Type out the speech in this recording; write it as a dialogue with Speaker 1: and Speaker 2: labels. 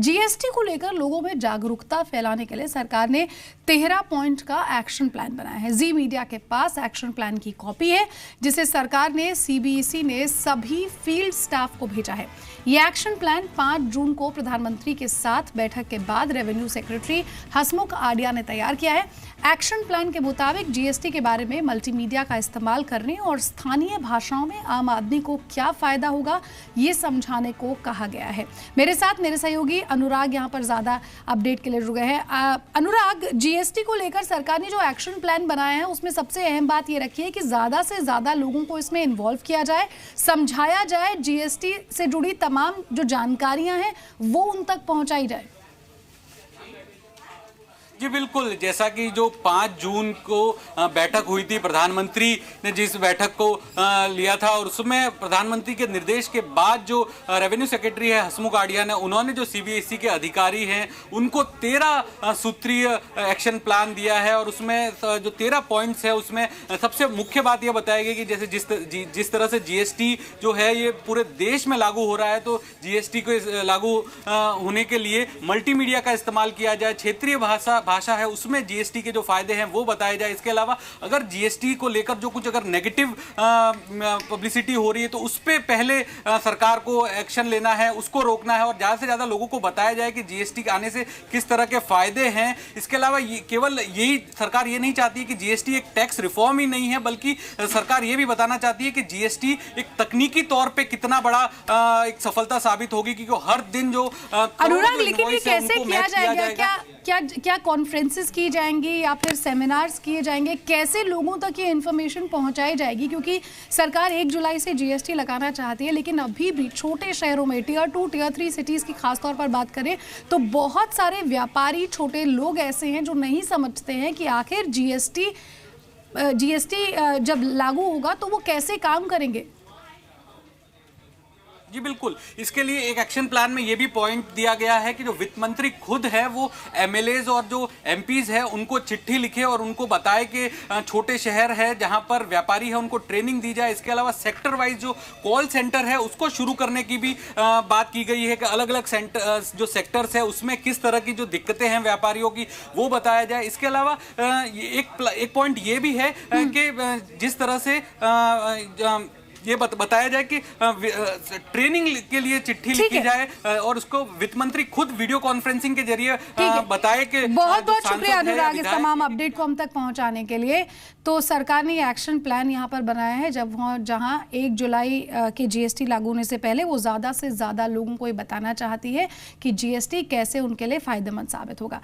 Speaker 1: GST को लेकर लोगों में जागरूकता फैलाने के लिए सरकार ने 13 पॉइंट का एक्शन प्लान बनाया है। जी मीडिया के पास एक्शन प्लान की कॉपी है, जिसे सरकार ने सीबीएसई ने सभी फील्ड स्टाफ को भेजा है। ये एक्शन प्लान 5 जून को प्रधानमंत्री के साथ बैठक के बाद रेवेन्यू सेक्रेटरी हसमुख आडिया ने तैयार किया है। एक्शन प्लान के मुताबिक जीएसटी के बारे में मल्टीमीडिया का इस्तेमाल करने और स्थानीय भाषाओं में आम आदमी को क्या फायदा होगा, ये समझाने को कहा गया है। मेरे साथ मेरे सहयोगी अनुराग यहाँ पर ज्यादा अपडेट के लिए जुड़ गए हैं। अनुराग, जीएसटी को लेकर सरकार ने जो एक्शन प्लान बनाया है उसमें सबसे अहम बात ये रखी है कि ज्यादा से ज्यादा लोगों को इसमें इन्वॉल्व किया जाए, समझाया जाए, जीएसटी से जुड़ी तमाम जो जानकारियां हैं वो उन तक पहुंचाई जाए।
Speaker 2: जी बिल्कुल, जैसा कि जो 5 जून को बैठक हुई थी, प्रधानमंत्री ने जिस बैठक को लिया था और उसमें प्रधानमंत्री के निर्देश के बाद जो रेवेन्यू सेक्रेटरी है हसमुख आडिया ने, उन्होंने जो सीबीएसई के अधिकारी हैं उनको 13 सूत्रीय एक्शन प्लान दिया है। और उसमें जो 13 पॉइंट्स है उसमें सबसे मुख्य बात यह बताई गई कि जैसे जिस तरह से जीएसटी जो है ये पूरे देश में लागू हो रहा है, तो जीएसटी को लागू होने के लिए मल्टीमीडिया का इस्तेमाल किया जाए, क्षेत्रीय भाषा है उसमें जीएसटी के जो फायदे हैं वो बताए जाए। इसके अलावा अगर जीएसटी को लेकर जो कुछ अगर नेगेटिव पब्लिसिटी हो रही है तो उस पर पहले सरकार को एक्शन लेना है, उसको रोकना है और ज़्यादा से ज़्यादा लोगों को बताया जाए कि जीएसटी आने से किस तरह के फायदे हैं। इसके अलावा केवल यही सरकार ये नहीं चाहती है कि जीएसटी एक टैक्स रिफॉर्म ही नहीं है, बल्कि सरकार ये भी बताना चाहती है कि जीएसटी एक तकनीकी तौर पर कितना बड़ा एक सफलता साबित होगी, क्योंकि हर दिन जो
Speaker 1: अनुराग, लेकिन ये कैसे किया जाएगा? क्या कॉन्फ्रेंसेस की जाएंगी या फिर सेमिनार्स किए जाएंगे? कैसे लोगों तक ये इन्फॉर्मेशन पहुंचाई जाएगी? क्योंकि सरकार 1 जुलाई से जीएसटी लगाना चाहती है, लेकिन अभी भी छोटे शहरों में टियर 2 टियर 3 सिटीज की खासतौर पर बात करें तो बहुत सारे व्यापारी, छोटे लोग ऐसे हैं जो नहीं समझते हैं कि आखिर जीएसटी जब लागू होगा तो वो कैसे काम करेंगे।
Speaker 2: जी बिल्कुल, इसके लिए एक एक्शन प्लान में ये भी पॉइंट दिया गया है कि जो वित्त मंत्री खुद है वो एमएलएज और जो एमपीज है उनको चिट्ठी लिखे और उनको बताए कि छोटे शहर है जहां पर व्यापारी है उनको ट्रेनिंग दी जाए। इसके अलावा सेक्टर वाइज जो कॉल सेंटर है उसको शुरू करने की भी बात की गई है कि अलग अलग जो सेक्टर्स है उसमें किस तरह की जो दिक्कतें हैं व्यापारियों की वो बताया जाए। इसके अलावा एक पॉइंट ये भी है कि जिस तरह से ये बताया जाए कि ट्रेनिंग के लिए चिट्ठी लिखी जाए और उसको वित्त मंत्री खुद वीडियो कॉन्फ्रेंसिंग के जरिए बताए कि
Speaker 1: बहुत बहुत शुक्रिया अनुराग इस तमाम अपडेट को हम तक पहुंचाने के लिए। तो सरकार ने ये एक्शन प्लान यहाँ पर बनाया है जहां 1 जुलाई के जीएसटी लागू होने से पहले वो ज्यादा से ज्यादा लोगों को ये बताना चाहती है कि जीएसटी कैसे उनके लिए फायदेमंद साबित होगा।